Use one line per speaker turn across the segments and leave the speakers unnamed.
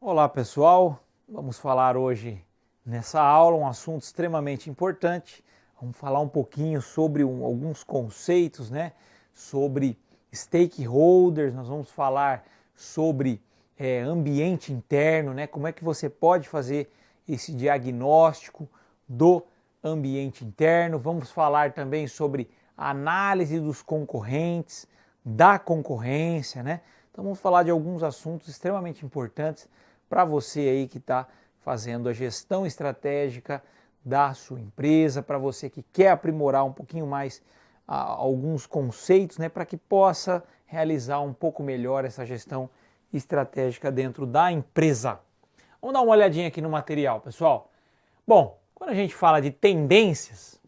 Olá pessoal, vamos falar hoje nessa aula um assunto extremamente importante. Vamos falar um pouquinho sobre alguns conceitos, sobre stakeholders, nós vamos falar sobre ambiente interno, como é que você pode fazer esse diagnóstico do ambiente interno. Vamos falar também sobre análise dos concorrentes, da concorrência, Então vamos falar de alguns assuntos extremamente importantes para você aí que está fazendo a gestão estratégica da sua empresa, para você que quer aprimorar um pouquinho mais alguns conceitos, para que possa realizar um pouco melhor essa gestão estratégica dentro da empresa. Vamos dar uma olhadinha aqui no material, pessoal. Bom, quando a gente fala de tendências,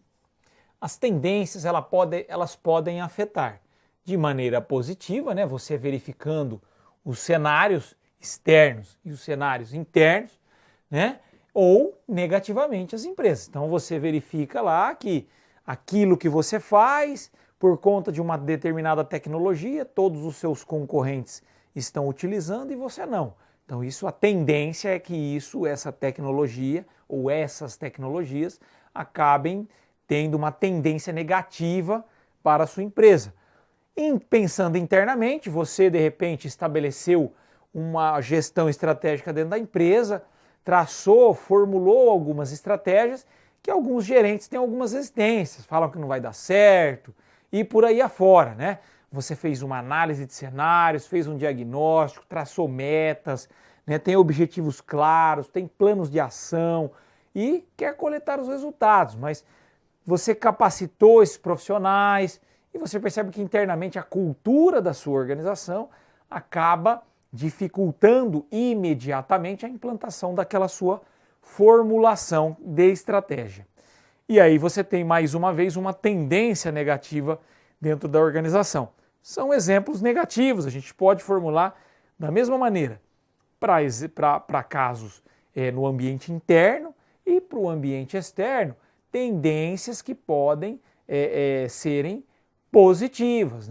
as tendências elas podem afetar de maneira positiva, você verificando os cenários externos e os cenários internos, ou negativamente as empresas. Então você verifica lá que aquilo que você faz, por conta de uma determinada tecnologia, todos os seus concorrentes estão utilizando e você não. Então a tendência é que essa tecnologia ou essas tecnologias acabem tendo uma tendência negativa para a sua empresa. Pensando internamente, você de repente estabeleceu uma gestão estratégica dentro da empresa, formulou algumas estratégias que alguns gerentes têm algumas resistências, falam que não vai dar certo e por aí afora, Você fez uma análise de cenários, fez um diagnóstico, traçou metas, tem objetivos claros, tem planos de ação e quer coletar os resultados, mas você capacitou esses profissionais e você percebe que internamente a cultura da sua organização acaba dificultando imediatamente a implantação daquela sua formulação de estratégia. E aí você tem mais uma vez uma tendência negativa dentro da organização. São exemplos negativos, a gente pode formular da mesma maneira para casos no ambiente interno e para o ambiente externo, tendências que podem serem positivas,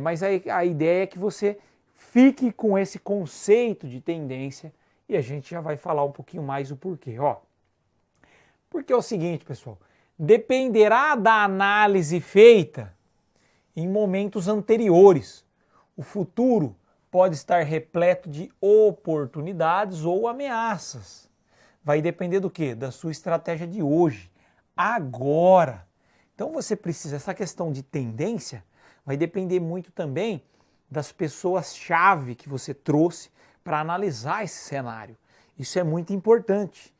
mas a ideia é que você fique com esse conceito de tendência e a gente já vai falar um pouquinho mais o porquê. Porque é o seguinte, pessoal, dependerá da análise feita em momentos anteriores. O futuro pode estar repleto de oportunidades ou ameaças. Vai depender do quê? Da sua estratégia de hoje, agora. Então você precisa, essa questão de tendência vai depender muito também das pessoas-chave que você trouxe para analisar esse cenário. Isso é muito importante,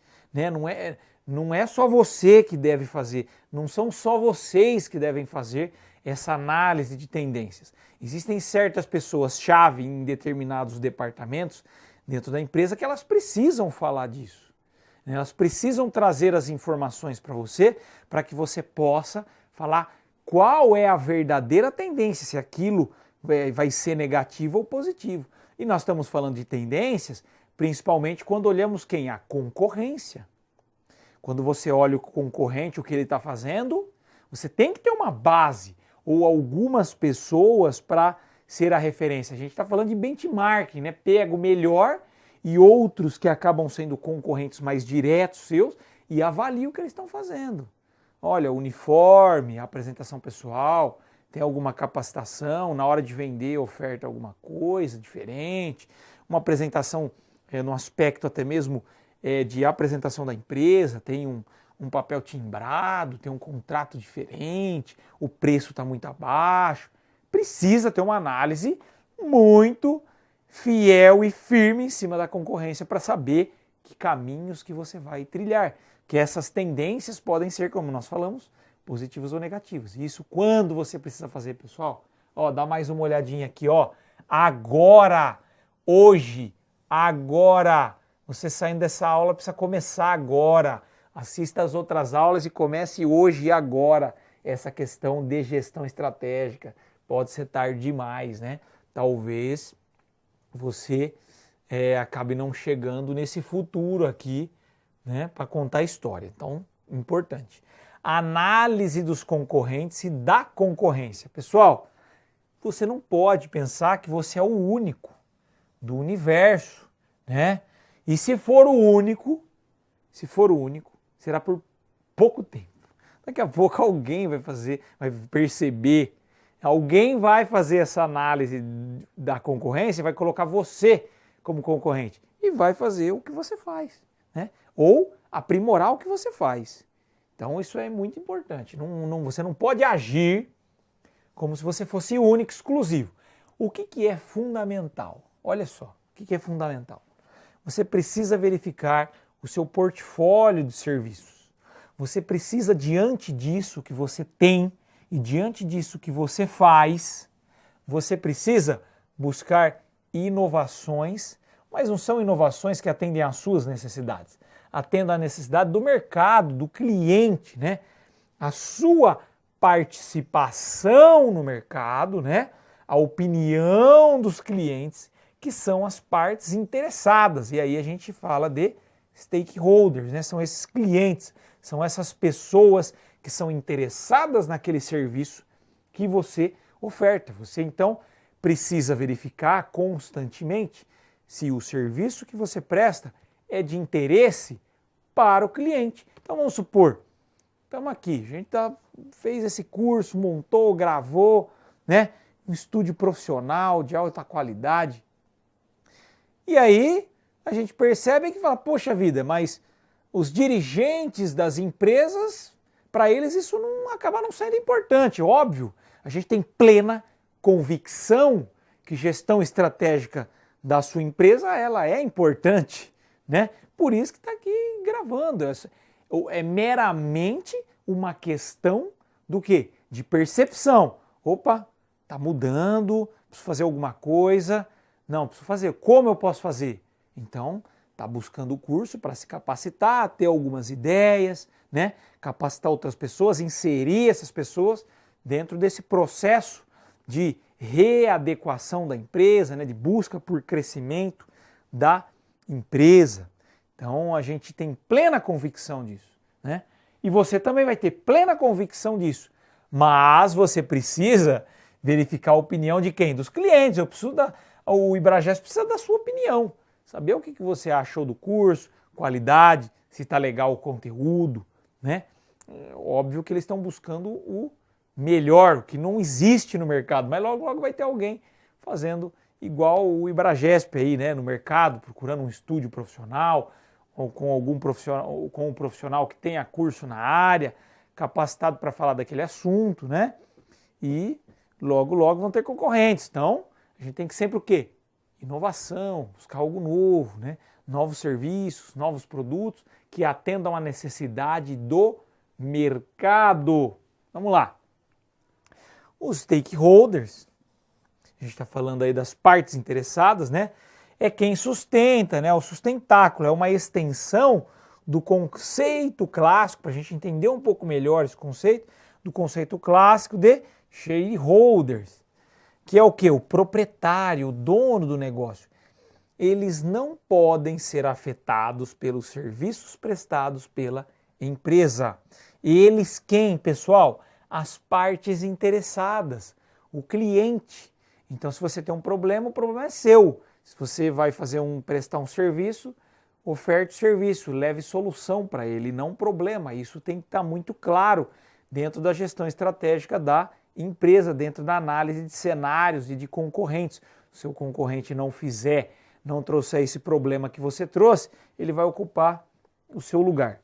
Não é só você que deve fazer, não são só vocês que devem fazer essa análise de tendências. Existem certas pessoas-chave em determinados departamentos dentro da empresa que elas precisam falar disso. Elas precisam trazer as informações para você, para que você possa falar qual é a verdadeira tendência, se aquilo vai ser negativo ou positivo. E nós estamos falando de tendências, principalmente quando olhamos quem? A concorrência. Quando você olha o concorrente, o que ele está fazendo, você tem que ter uma base ou algumas pessoas para ser a referência. A gente está falando de benchmarking, Pega o melhor e outros que acabam sendo concorrentes mais diretos seus e avalia o que eles estão fazendo. Olha, uniforme, apresentação pessoal, tem alguma capacitação, na hora de vender oferta alguma coisa diferente, uma apresentação no aspecto até mesmo de apresentação da empresa, tem um papel timbrado, tem um contrato diferente, o preço está muito abaixo. Precisa ter uma análise muito fiel e firme em cima da concorrência para saber que caminhos que você vai trilhar. Que essas tendências podem ser, como nós falamos, positivas ou negativas. E isso quando você precisa fazer, pessoal? Dá mais uma olhadinha aqui, agora, hoje, agora. Você saindo dessa aula precisa começar agora. Assista as outras aulas e comece hoje e agora essa questão de gestão estratégica. Pode ser tarde demais, Talvez você acabe não chegando nesse futuro aqui, para contar a história. Então, importante. Análise dos concorrentes e da concorrência. Pessoal, você não pode pensar que você é o único do universo né? E se for o único, será por pouco tempo. Daqui a pouco alguém vai perceber, alguém vai fazer essa análise da concorrência, vai colocar você como concorrente e vai fazer o que você faz, né? Ou aprimorar o que você faz. Então isso é muito importante. Você não pode agir como se você fosse único, exclusivo. O que é fundamental? Olha só, o que é fundamental? Você precisa verificar o seu portfólio de serviços. Você precisa, diante disso que você tem e diante disso que você faz, você precisa buscar inovações, mas não são inovações que atendem às suas necessidades. Atendem à necessidade do mercado, do cliente, né? A sua participação no mercado, né? A opinião dos clientes, que são as partes interessadas. E aí a gente fala de stakeholders, né? São esses clientes, são essas pessoas que são interessadas naquele serviço que você oferta. Você então precisa verificar constantemente se o serviço que você presta é de interesse para o cliente. Então vamos supor, estamos aqui, a gente fez esse curso, montou, gravou, né? Um estúdio profissional de alta qualidade. E aí a gente percebe que fala, poxa vida, mas os dirigentes das empresas, para eles isso acaba não sendo importante, óbvio. A gente tem plena convicção que gestão estratégica da sua empresa, ela é importante, né? Por isso que está aqui gravando. É meramente uma questão do quê? De percepção. Opa, está mudando, preciso fazer alguma coisa. Não, preciso fazer. Como eu posso fazer? Então, está buscando o curso para se capacitar, ter algumas ideias, né? Capacitar outras pessoas, inserir essas pessoas dentro desse processo de readequação da empresa, né? De busca por crescimento da empresa. Então, a gente tem plena convicção disso, né? E você também vai ter plena convicção disso. Mas você precisa verificar a opinião de quem? Dos clientes. O Ibragesp precisa da sua opinião. Saber o que você achou do curso, qualidade, se está legal o conteúdo, né? É óbvio que eles estão buscando o melhor, o que não existe no mercado, mas logo vai ter alguém fazendo igual o Ibragesp aí, né, no mercado, procurando um estúdio profissional, ou com algum profissional, ou com um profissional que tenha curso na área, capacitado para falar daquele assunto, né? E logo vão ter concorrentes. Então, a gente tem que sempre o quê? Inovação, buscar algo novo, né? Novos serviços, novos produtos que atendam à necessidade do mercado. Vamos lá. Os stakeholders, a gente está falando aí das partes interessadas, né? É quem sustenta, né? O sustentáculo é uma extensão do conceito clássico, para a gente entender um pouco melhor esse conceito, do conceito clássico de shareholders, que é o quê? O proprietário, o dono do negócio. Eles não podem ser afetados pelos serviços prestados pela empresa. Eles quem, pessoal? As partes interessadas, o cliente. Então, se você tem um problema, o problema é seu. Se você vai prestar um serviço, oferte o serviço, leve solução para ele, não problema. Isso tem que estar muito claro dentro da gestão estratégica da empresa, dentro da análise de cenários e de concorrentes. Se o concorrente não trouxer esse problema que você trouxe, ele vai ocupar o seu lugar.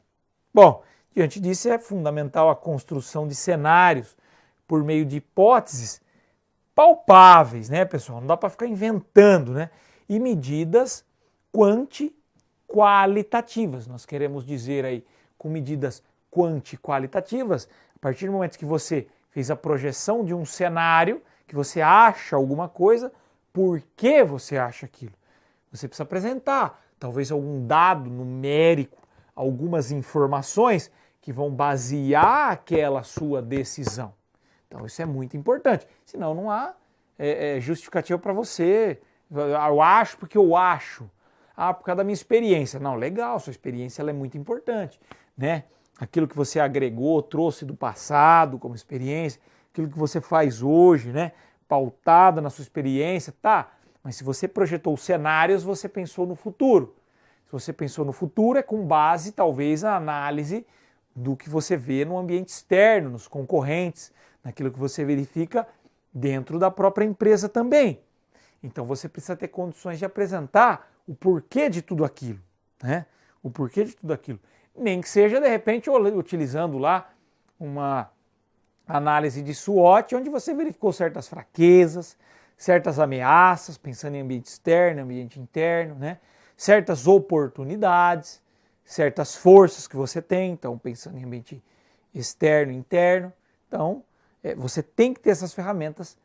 Bom, diante disso é fundamental a construção de cenários por meio de hipóteses palpáveis, né, pessoal? Não dá para ficar inventando, né? E medidas qualitativas. Nós queremos dizer aí com medidas qualitativas, a partir do momento que você fez a projeção de um cenário, que você acha alguma coisa, por que você acha aquilo? Você precisa apresentar talvez algum dado numérico, algumas informações que vão basear aquela sua decisão. Então isso é muito importante, senão não há justificativa para você. Eu acho porque eu acho. Por causa da minha experiência. Não, legal, sua experiência ela é muito importante, né? Aquilo que você agregou, trouxe do passado como experiência, aquilo que você faz hoje, né? Pautada na sua experiência, tá? Mas se você projetou cenários, você pensou no futuro. Se você pensou no futuro, é com base, talvez, na análise do que você vê no ambiente externo, nos concorrentes, naquilo que você verifica dentro da própria empresa também. Então você precisa ter condições de apresentar o porquê de tudo aquilo, né? O porquê de tudo aquilo. Nem que seja, de repente, utilizando lá uma análise de SWOT, onde você verificou certas fraquezas, certas ameaças, pensando em ambiente externo, ambiente interno, né? Certas oportunidades, certas forças que você tem, então pensando em ambiente externo e interno. Então, você tem que ter essas ferramentas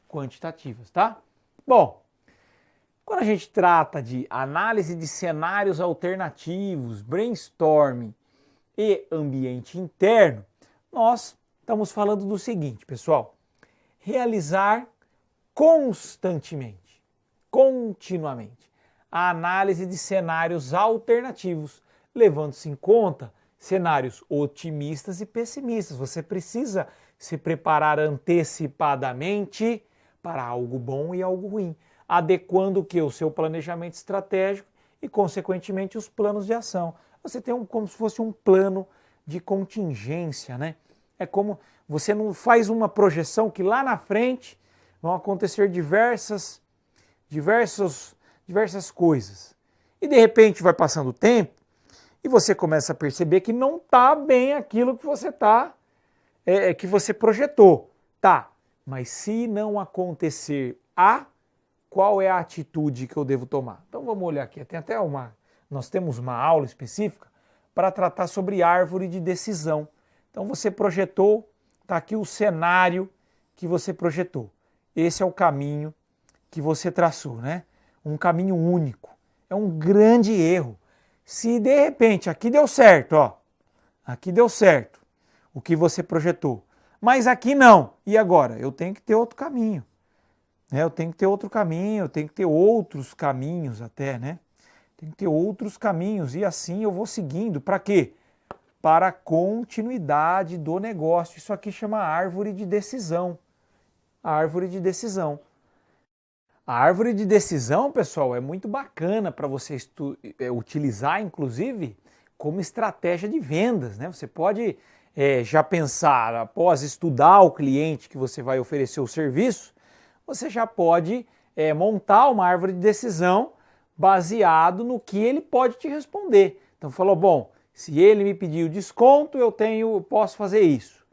quantitativas, tá? Bom, quando a gente trata de análise de cenários alternativos, brainstorming e ambiente interno, nós estamos falando do seguinte, pessoal: realizar constantemente, continuamente, a análise de cenários alternativos, levando-se em conta cenários otimistas e pessimistas. Você precisa se preparar antecipadamente para algo bom e algo ruim, adequando o que? O seu planejamento estratégico e, consequentemente, os planos de ação. Você tem como se fosse um plano de contingência, né? É como você não faz uma projeção que lá na frente vão acontecer diversas coisas. E de repente vai passando o tempo e você começa a perceber que não está bem aquilo que que você projetou. Tá, mas se não acontecer qual é a atitude que eu devo tomar? Então vamos olhar aqui, nós temos uma aula específica para tratar sobre árvore de decisão. Então você projetou, está aqui o cenário que você projetou. Esse é o caminho que você traçou, né? Um caminho único. É um grande erro. Se de repente aqui deu certo, ó, aqui deu certo o que você projetou, mas aqui não, e agora? Eu tenho que ter outro caminho. Eu tenho que ter outro caminho, eu tenho que ter outros caminhos até, né? Tem que ter outros caminhos e assim eu vou seguindo. Para quê? Para a continuidade do negócio. Isso aqui chama árvore de decisão. A árvore de decisão. A árvore de decisão, pessoal, é muito bacana para você utilizar, inclusive, como estratégia de vendas, né? Você pode já pensar, após estudar o cliente que você vai oferecer o serviço, você já pode montar uma árvore de decisão baseado no que ele pode te responder. Então falou, bom, se ele me pedir o desconto, eu posso fazer isso,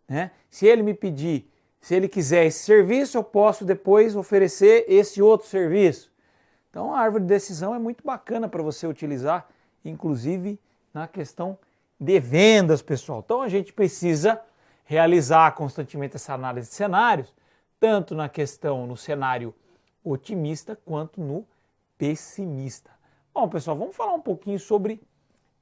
né? Se ele quiser esse serviço, eu posso depois oferecer esse outro serviço. Então a árvore de decisão é muito bacana para você utilizar, inclusive na questão de vendas, pessoal. Então a gente precisa realizar constantemente essa análise de cenários, tanto no cenário otimista quanto no pessimista. Bom, pessoal, vamos falar um pouquinho sobre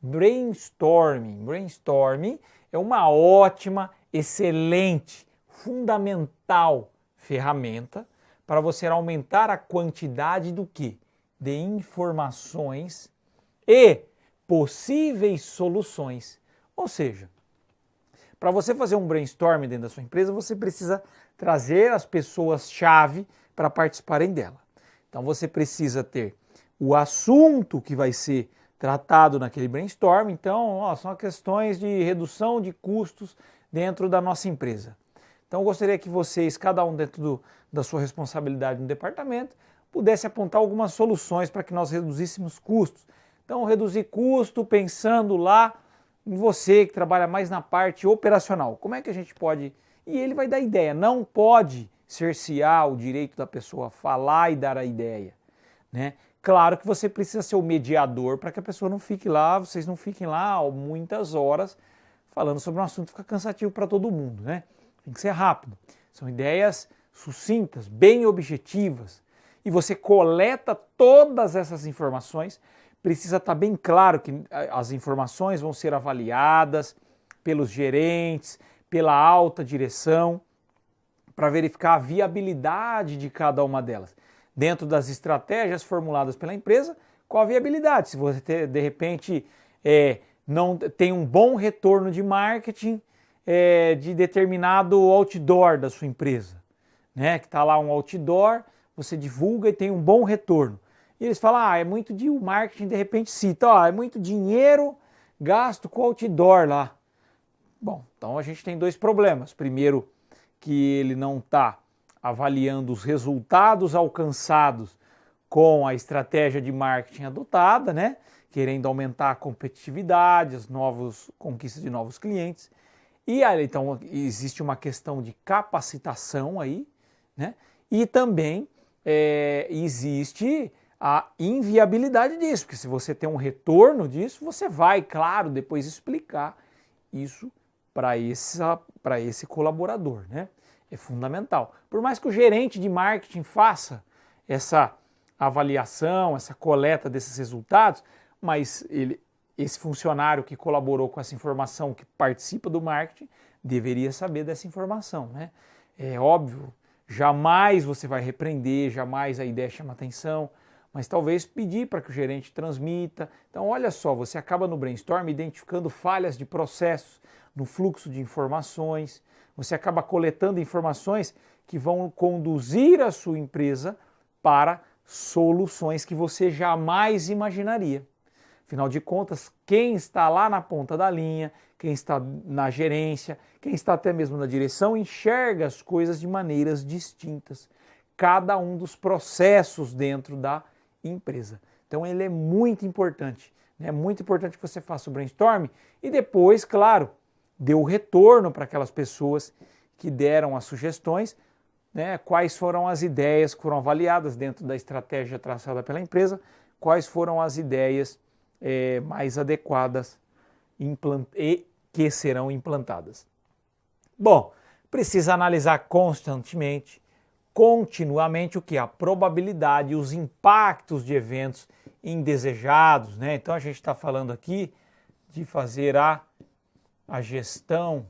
brainstorming. Brainstorming é uma ótima, excelente, fundamental ferramenta para você aumentar a quantidade do quê? De informações e possíveis soluções. Ou seja, para você fazer um brainstorming dentro da sua empresa, você precisa trazer as pessoas-chave para participarem dela. Então você precisa ter o assunto que vai ser tratado naquele brainstorm. Então, são questões de redução de custos dentro da nossa empresa. Então eu gostaria que vocês, cada um dentro da sua responsabilidade no departamento, pudesse apontar algumas soluções para que nós reduzíssemos custos. Então reduzir custo pensando lá em você que trabalha mais na parte operacional. Como é que a gente pode... E ele vai dar ideia, não pode cercear o direito da pessoa falar e dar a ideia, né? Claro que você precisa ser o mediador para que a pessoa não fique lá, vocês não fiquem lá muitas horas falando sobre um assunto que fica cansativo para todo mundo, né? Tem que ser rápido. São ideias sucintas, bem objetivas. E você coleta todas essas informações. Precisa estar bem claro que as informações vão ser avaliadas pelos gerentes, pela alta direção, para verificar a viabilidade de cada uma delas. Dentro das estratégias formuladas pela empresa, qual a viabilidade? Se você, de repente, não tem um bom retorno de marketing de determinado outdoor da sua empresa, né? Que está lá um outdoor, você divulga e tem um bom retorno. E eles falam, é muito de o marketing, de repente cita, é muito dinheiro gasto com outdoor lá. Bom, então a gente tem dois problemas. Primeiro, que ele não está avaliando os resultados alcançados com a estratégia de marketing adotada, né? Querendo aumentar a competitividade, as novas conquistas de novos clientes. E aí, então existe uma questão de capacitação aí, né? E também existe a inviabilidade disso, porque se você tem um retorno disso, você vai, claro, depois explicar isso para esse colaborador, né? É fundamental. Por mais que o gerente de marketing faça essa avaliação, essa coleta desses resultados, mas esse funcionário que colaborou com essa informação, que participa do marketing, deveria saber dessa informação, né? É óbvio, jamais você vai repreender, jamais a ideia chama atenção, mas talvez pedir para que o gerente transmita. Então, olha só, você acaba no brainstorm identificando falhas de processos, no fluxo de informações, você acaba coletando informações que vão conduzir a sua empresa para soluções que você jamais imaginaria. Afinal de contas, quem está lá na ponta da linha, quem está na gerência, quem está até mesmo na direção, enxerga as coisas de maneiras distintas. Cada um dos processos dentro da empresa. Então ele é muito importante. É muito importante que você faça o brainstorm e depois, claro, dê o retorno para aquelas pessoas que deram as sugestões, né? Quais foram as ideias que foram avaliadas dentro da estratégia traçada pela empresa, quais foram as ideias mais adequadas e que serão implantadas. Bom, precisa analisar constantemente, continuamente, o que? A probabilidade, os impactos de eventos indesejados, né? Então a gente está falando aqui de fazer a gestão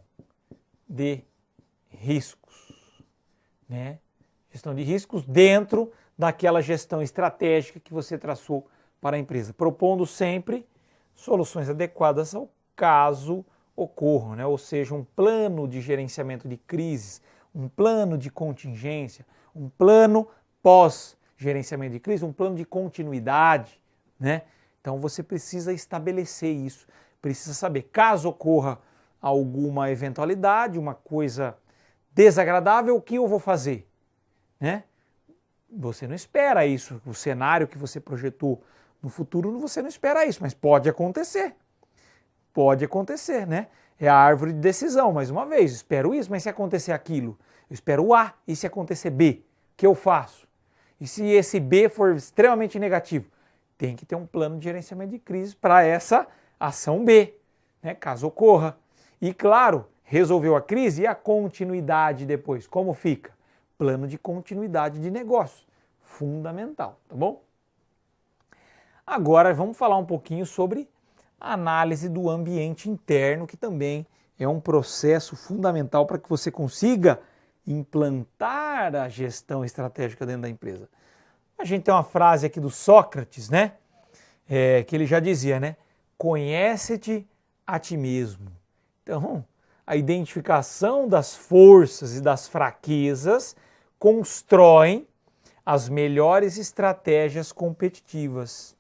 de riscos, né? Gestão de riscos dentro daquela gestão estratégica que você traçou para a empresa, propondo sempre soluções adequadas ao caso ocorram, né? Ou seja, um plano de gerenciamento de crises, um plano de contingência, um plano pós-gerenciamento de crise, um plano de continuidade, né? Então você precisa estabelecer isso, precisa saber, caso ocorra alguma eventualidade, uma coisa desagradável, o que eu vou fazer, né? Você não espera isso, o cenário que você projetou no futuro, você não espera isso, mas pode acontecer, né? É a árvore de decisão, mais uma vez, espero isso, mas se acontecer aquilo, eu espero A, e se acontecer B, o que eu faço? E se esse B for extremamente negativo? Tem que ter um plano de gerenciamento de crise para essa ação B, né, caso ocorra. E claro, resolveu a crise e a continuidade depois, como fica? Plano de continuidade de negócio, fundamental, tá bom? Agora vamos falar um pouquinho sobre a análise do ambiente interno, que também é um processo fundamental para que você consiga implantar a gestão estratégica dentro da empresa. A gente tem uma frase aqui do Sócrates, né? Que ele já dizia, né? Conhece-te a ti mesmo. Então, a identificação das forças e das fraquezas constroem as melhores estratégias competitivas.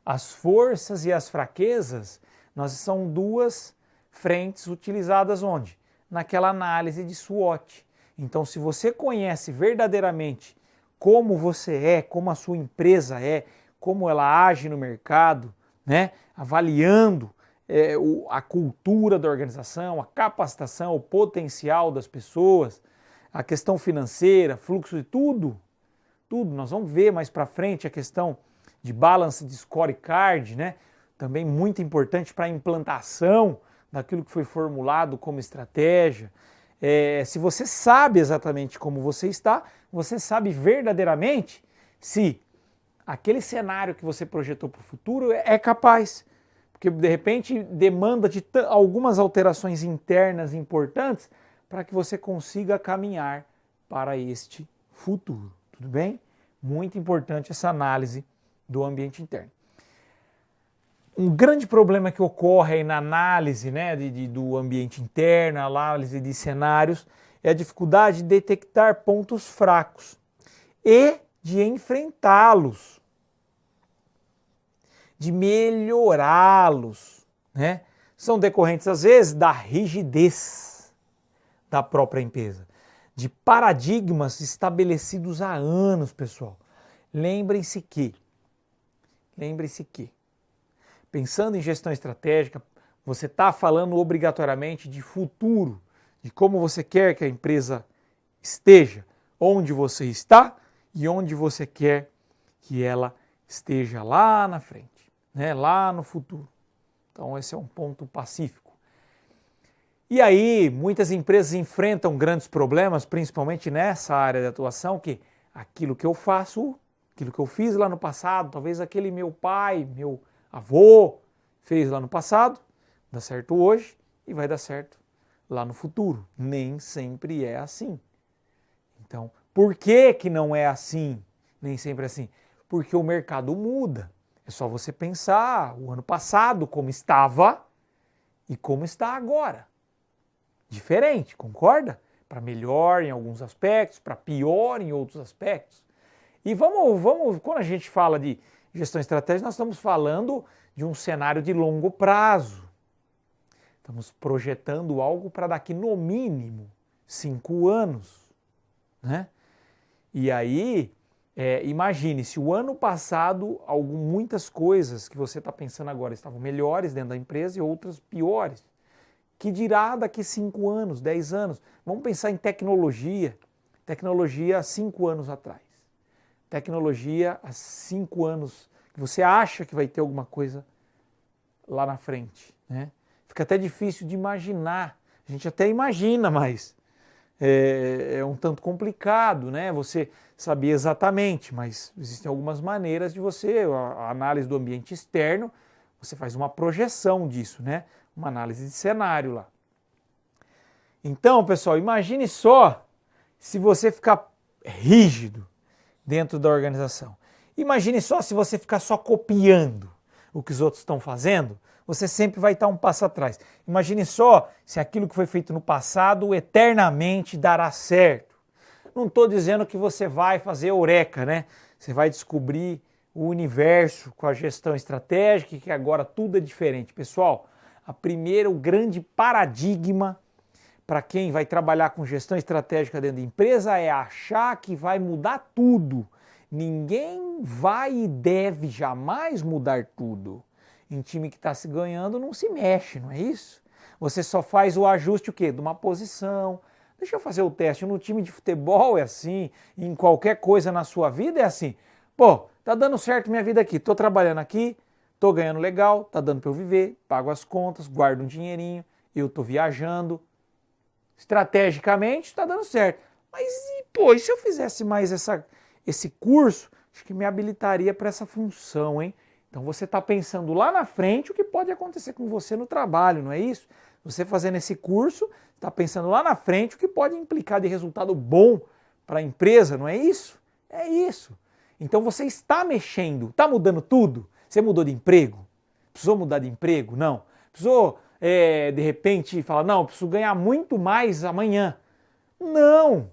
As forças e as fraquezas, são duas frentes utilizadas onde? Naquela análise de SWOT. Então, se você conhece verdadeiramente como você é, como a sua empresa é, como ela age no mercado, né? Avaliando a cultura da organização, a capacitação, o potencial das pessoas, a questão financeira, fluxo de tudo. Nós vamos ver mais para frente a questão de balance de scorecard, né? Também muito importante para a implantação daquilo que foi formulado como estratégia. Se você sabe exatamente como você está, você sabe verdadeiramente se aquele cenário que você projetou para o futuro é capaz. Porque, de repente, demanda de algumas alterações internas importantes para que você consiga caminhar para este futuro. Tudo bem? Muito importante essa análise do ambiente interno. Um grande problema que ocorre aí na análise, né, do ambiente interno, análise de cenários, é a dificuldade de detectar pontos fracos e de enfrentá-los, de melhorá-los, né? São decorrentes, às vezes, da rigidez da própria empresa, de paradigmas estabelecidos há anos, pessoal. Lembre-se que, pensando em gestão estratégica, você está falando obrigatoriamente de futuro, de como você quer que a empresa esteja, onde você está e onde você quer que ela esteja lá na frente, né? Lá no futuro. Então esse é um ponto pacífico. E aí muitas empresas enfrentam grandes problemas, principalmente nessa área de atuação, que aquilo que eu faço, aquilo que eu fiz lá no passado, talvez aquele meu pai, meu avô fez lá no passado, dá certo hoje e vai dar certo lá no futuro. Nem sempre é assim. Então, por que que não é assim? Nem sempre é assim? Porque o mercado muda. É só você pensar o ano passado como estava e como está agora. Diferente, concorda? Para melhor em alguns aspectos, para pior em outros aspectos. E vamos, quando a gente fala de gestão estratégica, nós estamos falando de um cenário de longo prazo. Estamos projetando algo para daqui no mínimo 5 anos, né? E aí, imagine, se o ano passado muitas coisas que você está pensando agora estavam melhores dentro da empresa e outras piores. Que dirá daqui 5 anos, 10 anos? Vamos pensar em tecnologia. Tecnologia há 5 anos atrás. Tecnologia há 5 anos, que você acha que vai ter alguma coisa lá na frente, né? Fica até difícil de imaginar. A gente até imagina, mas é um tanto complicado, né? Você saber exatamente, mas existem algumas maneiras de você, a análise do ambiente externo, você faz uma projeção disso, né? Uma análise de cenário lá. Então, pessoal, imagine só se você ficar rígido dentro da organização. Imagine só se você ficar só copiando o que os outros estão fazendo, você sempre vai estar um passo atrás. Imagine só se aquilo que foi feito no passado eternamente dará certo. Não estou dizendo que você vai fazer eureka, né? Você vai descobrir o universo com a gestão estratégica e que agora tudo é diferente. Pessoal, o grande paradigma para quem vai trabalhar com gestão estratégica dentro da empresa é achar que vai mudar tudo. Ninguém vai e deve jamais mudar tudo. Em time que está se ganhando não se mexe, não é isso? Você só faz o ajuste o quê? De uma posição. Deixa eu fazer o teste. No time de futebol é assim, em qualquer coisa na sua vida é assim. Pô, tá dando certo minha vida aqui, tô trabalhando aqui, tô ganhando legal, tá dando para eu viver, pago as contas, guardo um dinheirinho, eu tô viajando. Estrategicamente está dando certo. Mas e se eu fizesse mais esse curso, acho que me habilitaria para essa função, hein? Então você está pensando lá na frente o que pode acontecer com você no trabalho, não é isso? Você fazendo esse curso, está pensando lá na frente o que pode implicar de resultado bom para a empresa, não é isso? É isso. Então você está mexendo, está mudando tudo. Você mudou de emprego? Precisou mudar de emprego? Não. Precisou, de repente, falar, não, preciso ganhar muito mais amanhã. Não.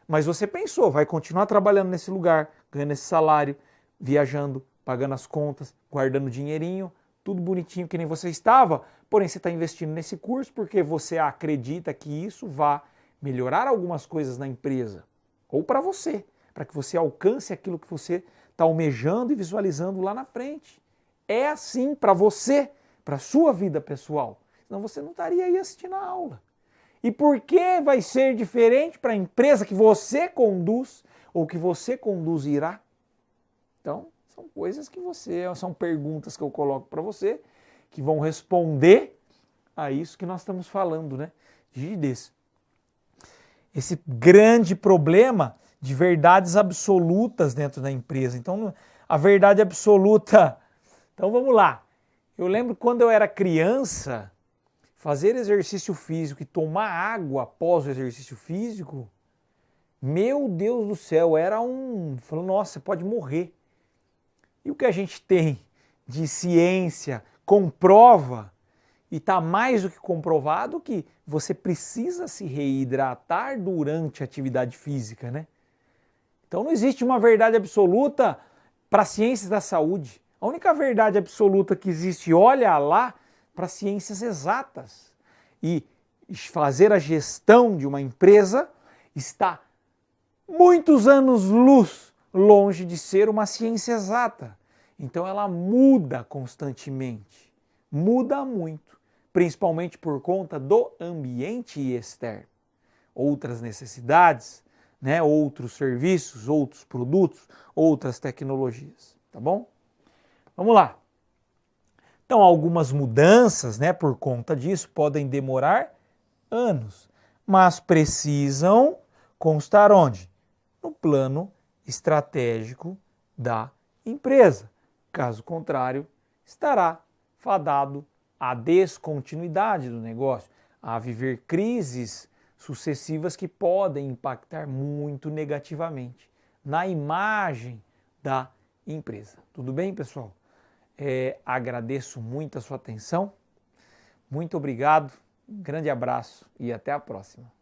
Mas você pensou, vai continuar trabalhando nesse lugar, ganhando esse salário, viajando, pagando as contas, guardando dinheirinho, tudo bonitinho que nem você estava, porém você está investindo nesse curso porque você acredita que isso vá melhorar algumas coisas na empresa, ou para você, para que você alcance aquilo que você está almejando e visualizando lá na frente. É assim para você, para a sua vida pessoal, senão você não estaria aí assistindo a aula. E por que vai ser diferente para a empresa que você conduz ou que você conduzirá? Então, são coisas que são perguntas que eu coloco para você, que vão responder a isso que nós estamos falando, né? Rigidez. Esse grande problema de verdades absolutas dentro da empresa. Então, a verdade absoluta... Então, vamos lá. Eu lembro quando eu era criança, fazer exercício físico e tomar água após o exercício físico, meu Deus do céu, falando, nossa, você pode morrer. E o que a gente tem de ciência comprova, e está mais do que comprovado, que você precisa se reidratar durante a atividade física, né? Então não existe uma verdade absoluta para as ciências da saúde. A única verdade absoluta que existe, olha lá, para ciências exatas. E fazer a gestão de uma empresa está muitos anos-luz longe de ser uma ciência exata. Então ela muda constantemente, muda muito, principalmente por conta do ambiente externo. Outras necessidades, né, outros serviços, outros produtos, outras tecnologias, tá bom? Vamos lá. Então algumas mudanças, né, por conta disso podem demorar anos, mas precisam constar onde? No plano estratégico da empresa. Caso contrário, estará fadado à descontinuidade do negócio, a viver crises sucessivas que podem impactar muito negativamente na imagem da empresa. Tudo bem, pessoal? Agradeço muito a sua atenção. Muito obrigado, um grande abraço e até a próxima.